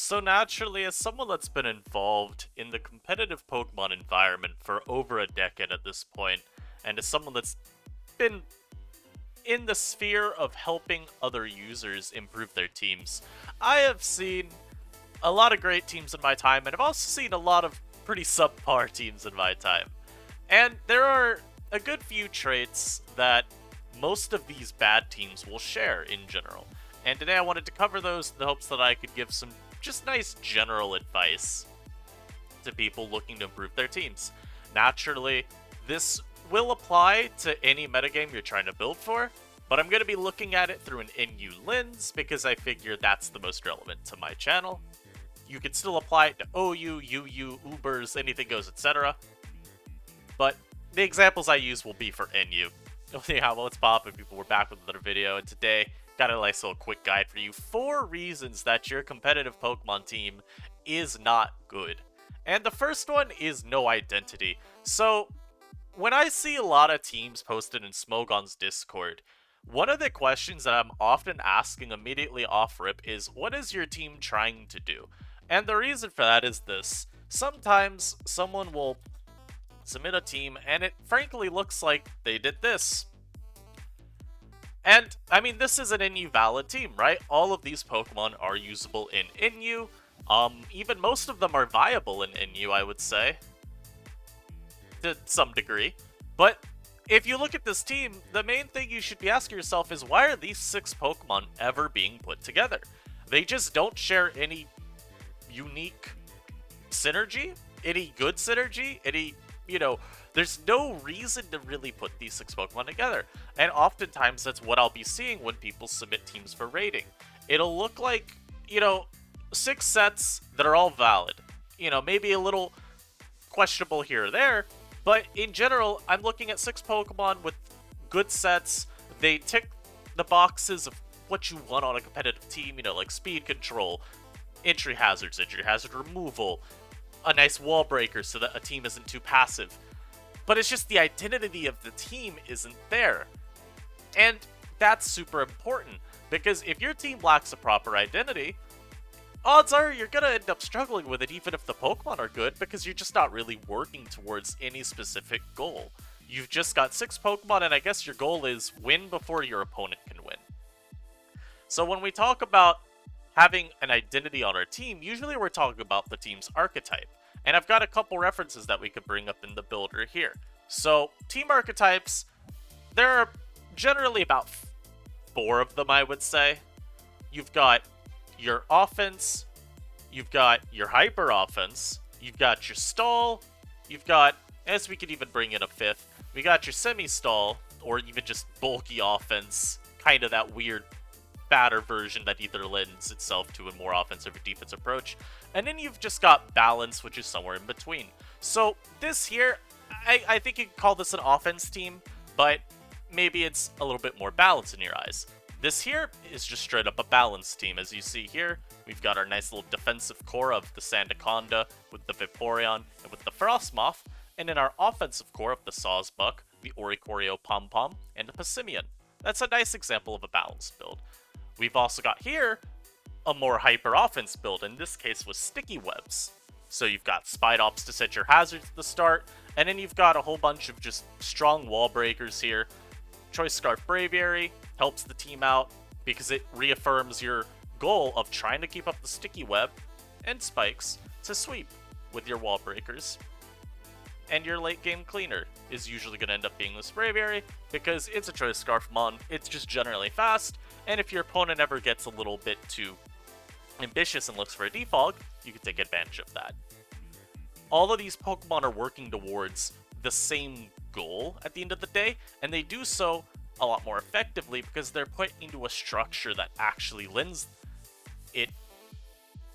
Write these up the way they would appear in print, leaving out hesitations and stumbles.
So naturally, as someone that's been involved in the competitive Pokemon environment for over a decade at this point, and as someone that's been in the sphere of helping other users improve their teams, I have seen a lot of great teams in my time, and I've also seen a lot of pretty subpar teams in my time. And there are a good few traits that most of these bad teams will share in general. And today I wanted to cover those in the hopes that I could give some just nice general advice to people looking to improve their teams. Naturally, this will apply to any metagame you're trying to build for, but I'm going to be looking at it through an NU lens because I figure that's the most relevant to my channel. You can still apply it to OU, UU, Ubers, anything goes, etc. But the examples I use will be for NU. Yeah, well, what's poppin', people? We're back with another video, and today, got a nice little quick guide for you. 4 reasons that your competitive Pokemon team is not good. And the first one is no identity. So, when I see a lot of teams posted in Smogon's Discord, one of the questions that I'm often asking immediately off-rip is, what is your team trying to do? And the reason for that is this. Sometimes someone will submit a team, and it frankly looks like they did this. And, I mean, this is an NU valid team, right? All of these Pokemon are usable in NU. Even most of them are viable in NU, I would say. To some degree. But, if you look at this team, the main thing you should be asking yourself is, why are these 6 Pokemon ever being put together? They just don't share any unique synergy? Any good synergy? Any... there's no reason to really put these 6 Pokemon together. And oftentimes that's what I'll be seeing when people submit teams for rating. It'll look like, 6 sets that are all valid. Maybe a little questionable here or there, but in general, I'm looking at 6 Pokemon with good sets. They tick the boxes of what you want on a competitive team, like speed control, entry hazard removal, a nice wall breaker so that a team isn't too passive. But it's just the identity of the team isn't there. And that's super important, because if your team lacks a proper identity, odds are you're gonna end up struggling with it even if the Pokemon are good, because you're just not really working towards any specific goal. You've just got 6 Pokemon, and I guess your goal is win before your opponent can win. So when we talk about having an identity on our team, usually we're talking about the team's archetype. And I've got a couple references that we could bring up in the builder here. So, team archetypes, there are generally about 4 of them, I would say. You've got your offense, you've got your hyper offense, you've got your stall, you've got, as we could even bring in a 5th, we got your semi-stall, or even just bulky offense, kind of that weird batter version that either lends itself to a more offensive or defensive approach. And then you've just got balance, which is somewhere in between. So this here, I think you could call this an offense team, but maybe it's a little bit more balanced in your eyes. This here is just straight up a balanced team. As you see here, we've got our nice little defensive core of the Sandaconda with the Vaporeon and with the Frostmoth, and in our offensive core of the Sawsbuck, the Oricorio Pom-Pom, and the Passimian. That's a nice example of a balanced build. We've also got here a more hyper offense build, in this case with sticky webs. So you've got Spite Ops to set your hazards at the start, and then you've got a whole bunch of just strong wall breakers here. Choice Scarf Braviary helps the team out because it reaffirms your goal of trying to keep up the sticky web and spikes to sweep with your wall breakers. And your late game cleaner is usually going to end up being the Braviary because it's a Choice Scarf Mon, it's just generally fast, and if your opponent ever gets a little bit too ambitious and looks for a defog, you can take advantage of that. All of these Pokemon are working towards the same goal at the end of the day, and they do so a lot more effectively because they're put into a structure that actually lends it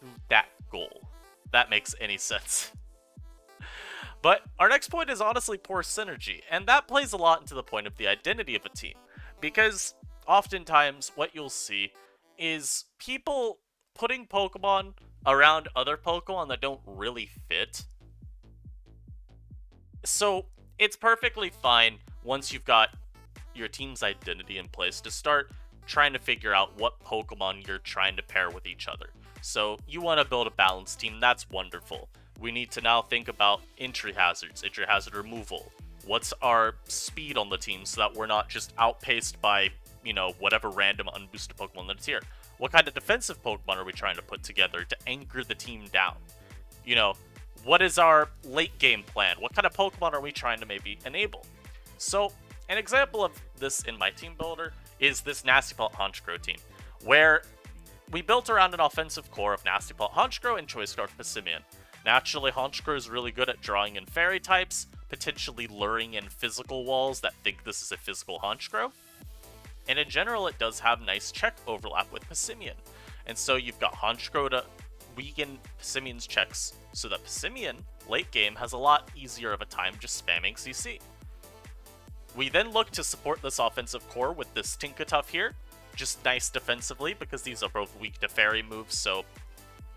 to that goal. That makes any sense. But our next point is honestly poor synergy, and that plays a lot into the point of the identity of a team, because oftentimes what you'll see is people putting Pokemon around other Pokemon that don't really fit. So it's perfectly fine once you've got your team's identity in place to start trying to figure out what Pokemon you're trying to pair with each other. So you want to build a balanced team, that's wonderful. We need to now think about entry hazards, entry hazard removal. What's our speed on the team so that we're not just outpaced by, whatever random unboosted Pokemon that's here? What kind of defensive Pokemon are we trying to put together to anchor the team down? What is our late game plan? What kind of Pokemon are we trying to maybe enable? So, an example of this in my team builder is this Nasty Pelt Honchkrow team, where we built around an offensive core of Nasty Pelt Honchkrow and Choice Scarf Passimian. Naturally, Honchkrow is really good at drawing in fairy types, potentially luring in physical walls that think this is a physical Honchkrow. And in general, it does have nice check overlap with Passimian. And so you've got Honchkrow to weaken Passimian's checks, so that Passimian, late game, has a lot easier of a time just spamming CC. We then look to support this offensive core with this Tinkatuff here, just nice defensively, because these are both weak to fairy moves, so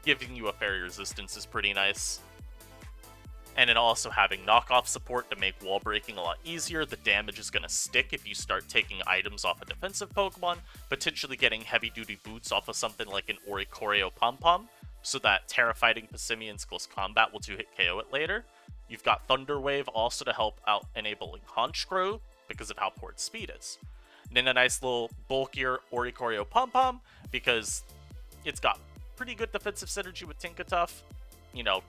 giving you a fairy resistance is pretty nice. And then also having knockoff support to make wall breaking a lot easier. The damage is going to stick if you start taking items off a defensive Pokemon, potentially getting heavy-duty boots off of something like an Oricorio Pom-Pom, so that Terra-Fighting Passimian's close combat will 2-hit KO it later. You've got Thunder Wave also to help out enabling Honchkrow, because of how poor its speed is. And then a nice little bulkier Oricorio Pom-Pom, because it's got pretty good defensive synergy with Tinkatuff.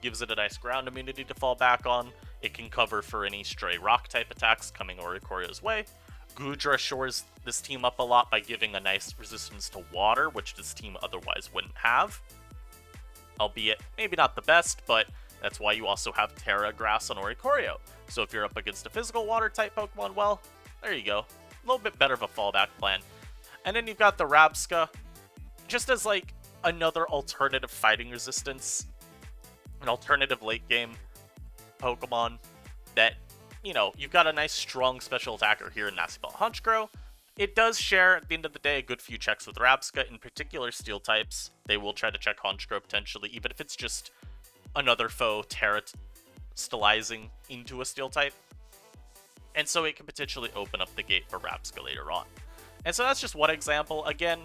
Gives it a nice ground immunity to fall back on. It can cover for any stray rock type attacks coming Oricorio's way. Goodra shores this team up a lot by giving a nice resistance to water, which this team otherwise wouldn't have. Albeit, maybe not the best, but that's why you also have Terra Grass on Oricorio. So if you're up against a physical water type Pokemon, well, there you go. A little bit better of a fallback plan. And then you've got the Rabsca, just as like another alternative fighting resistance. An alternative late game Pokemon that, you've got a nice strong special attacker here in Nasty Pelt Honchkrow. It does share, at the end of the day, a good few checks with Rabsca, in particular steel types. They will try to check Honchkrow potentially, even if it's just another foe Terra stylizing into a steel type. And so it can potentially open up the gate for Rabsca later on. And so that's just one example. Again,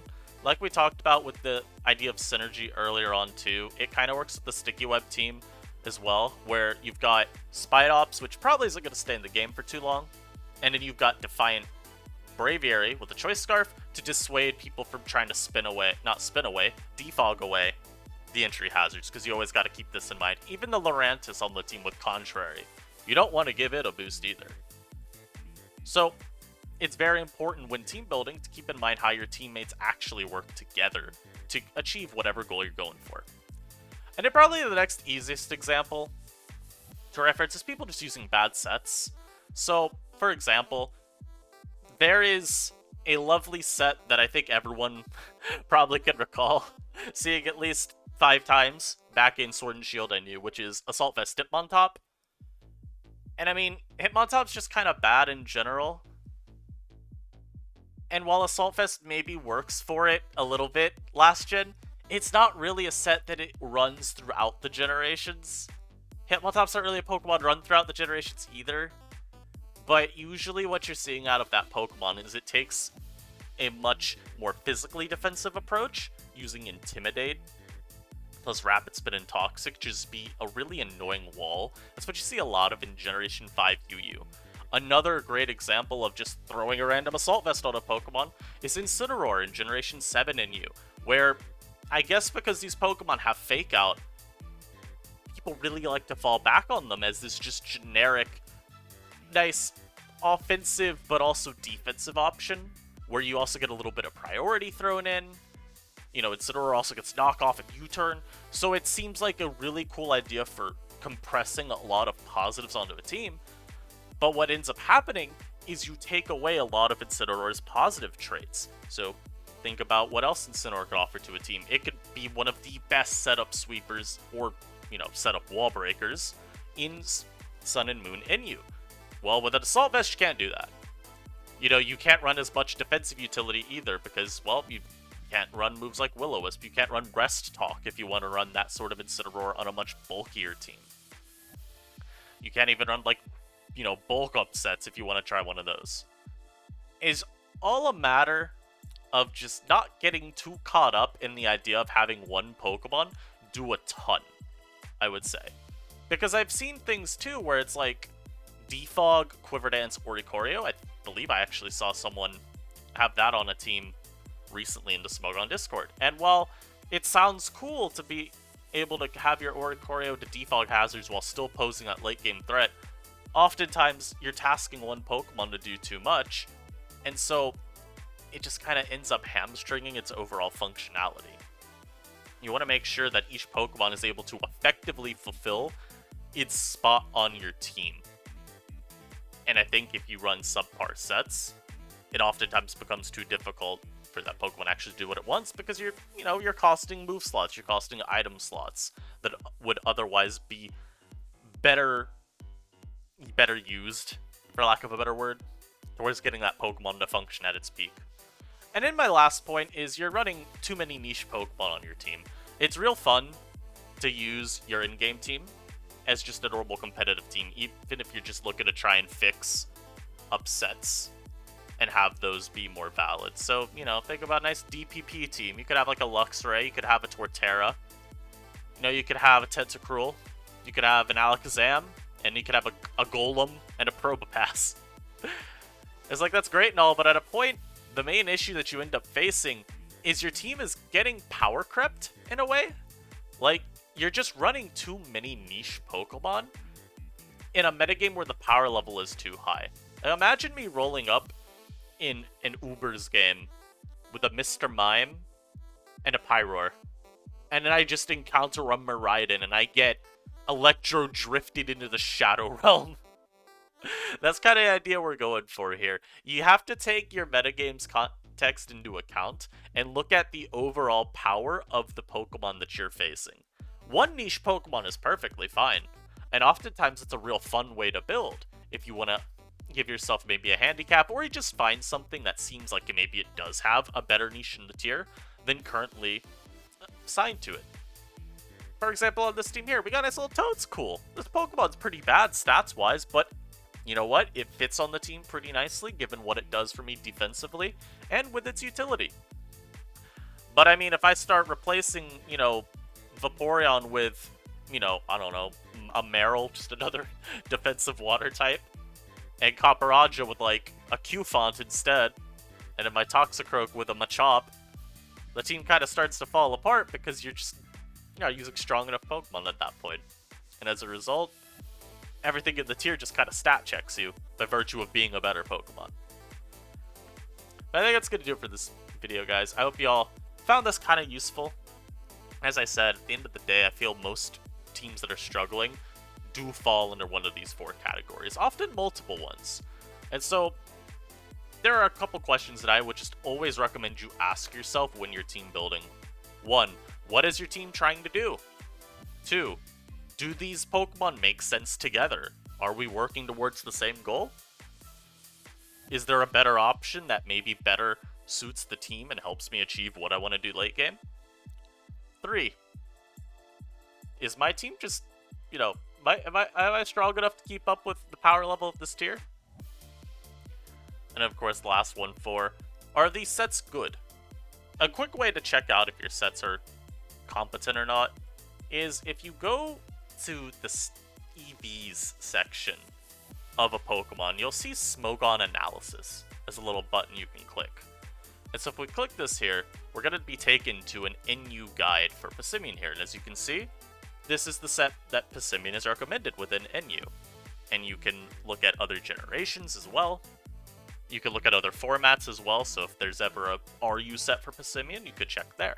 like we talked about with the idea of synergy earlier on too, it kind of works with the Sticky Web team as well, where you've got Spidops, which probably isn't going to stay in the game for too long, and then you've got Defiant Braviary with the Choice Scarf to dissuade people from trying to defog away the entry hazards, because you always got to keep this in mind. Even the Lurantis on the team with Contrary, you don't want to give it a boost either. So it's very important when team building to keep in mind how your teammates actually work together to achieve whatever goal you're going for. And then probably the next easiest example to reference is people just using bad sets. So, for example, there is a lovely set that I think everyone probably can recall seeing at least 5 times back in Sword and Shield NU, which is Assault Vest Hitmontop. And I mean, Hitmontop's just kind of bad in general. And while Assault Vest maybe works for it a little bit last gen, it's not really a set that it runs throughout the generations. Hitmontop's not really a Pokemon run throughout the generations either. But usually what you're seeing out of that Pokemon is it takes a much more physically defensive approach, using Intimidate, plus Rapid Spin and Toxic just be a really annoying wall. That's what you see a lot of in Generation 5 UU. Another great example of just throwing a random Assault Vest on a Pokemon is Incineroar in Generation 7 NU, where I guess because these Pokemon have Fake Out, people really like to fall back on them as this just generic, nice offensive but also defensive option, where you also get a little bit of priority thrown in. Incineroar also gets knockoff and U-turn, so it seems like a really cool idea for compressing a lot of positives onto a team. But what ends up happening is you take away a lot of Incineroar's positive traits. So think about what else Incineroar could offer to a team. It could be one of the best setup sweepers or, setup wall breakers in Sun and Moon NU. Well, with an Assault Vest, you can't do that. You can't run as much defensive utility either because, well, you can't run moves like Will-O-Wisp. You can't run Rest Talk if you want to run that sort of Incineroar on a much bulkier team. You can't even run, bulk up sets if you want to try one of those. Is all a matter of just not getting too caught up in the idea of having one Pokemon do a ton, I would say. Because I've seen things too where it's like Defog, Quiver Dance, Oricorio. I believe I actually saw someone have that on a team recently in the Smogon Discord. And while it sounds cool to be able to have your Oricorio to defog hazards while still posing that late game threat, oftentimes you're tasking one Pokemon to do too much, and so it just kind of ends up hamstringing its overall functionality. You want to make sure that each Pokemon is able to effectively fulfill its spot on your team. And I think if you run subpar sets, it oftentimes becomes too difficult for that Pokemon to actually do what it wants, because you're costing move slots, you're costing item slots that would otherwise be better used, for lack of a better word, towards getting that Pokemon to function at its peak. And then my last point is you're running too many niche Pokemon on your team. It's real fun to use your in-game team as just a normal competitive team, even if you're just looking to try and fix upsets and have those be more valid. So, think about a nice DPP team. You could have like a Luxray, you could have a Torterra, you could have a Tentacruel, you could have an Alakazam, and you could have a Golem and a Probopass. It's like, that's great and all, but at a point, the main issue that you end up facing is your team is getting power crept in a way. Like, you're just running too many niche Pokemon in a metagame where the power level is too high. Now, imagine me rolling up in an Uber's game with a Mr. Mime and a Pyroar, and then I just encounter a Miraidon and I get Electro drifted into the Shadow Realm. That's kind of the idea we're going for here. You have to take your metagame's context into account and look at the overall power of the Pokemon that you're facing. One niche Pokemon is perfectly fine, and oftentimes it's a real fun way to build if you want to give yourself maybe a handicap, or you just find something that seems like maybe it does have a better niche in the tier than currently assigned to it. For example, on this team here, we got this little Toadscool. This Pokemon's pretty bad stats-wise, but you know what? It fits on the team pretty nicely, given what it does for me defensively, and with its utility. But I mean, if I start replacing, Vaporeon with, I don't know, a Marill, just another defensive water type, and Copperajah with, like, a Q-Font instead, and then my Toxicroak with a Machop, the team kind of starts to fall apart because you're just not using strong enough Pokemon at that point. And as a result, everything in the tier just kind of stat checks you by virtue of being a better Pokemon. But I think that's going to do it for this video, guys. I hope you all found this kind of useful. As I said, at the end of the day, I feel most teams that are struggling do fall under one of these four categories, often multiple ones. And so there are a couple questions that I would just always recommend you ask yourself when you're team building. 1, what is your team trying to do? 2, do these Pokemon make sense together? Are we working towards the same goal? Is there a better option that maybe better suits the team and helps me achieve what I want to do late game? 3, is my team just, am I strong enough to keep up with the power level of this tier? And of course, the last one, 4, are these sets good? A quick way to check out if your sets are competent or not is if you go to the EVs section of a Pokemon, you'll see Smogon Analysis as a little button you can click. And so if we click this here, we're going to be taken to an NU guide for Passimian here. And as you can see, this is the set that Passimian is recommended within NU. And you can look at other generations as well. You can look at other formats as well, so if there's ever a RU set for Passimian, you could check there.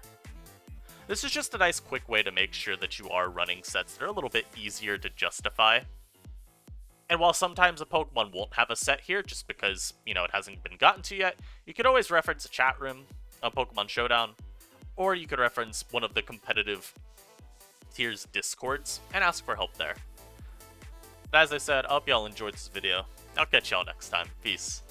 This is just a nice quick way to make sure that you are running sets that are a little bit easier to justify. And while sometimes a Pokemon won't have a set here just because, it hasn't been gotten to yet, you could always reference a chat room on Pokemon Showdown, or you could reference one of the competitive tiers Discords and ask for help there. But as I said, I hope y'all enjoyed this video. I'll catch y'all next time. Peace.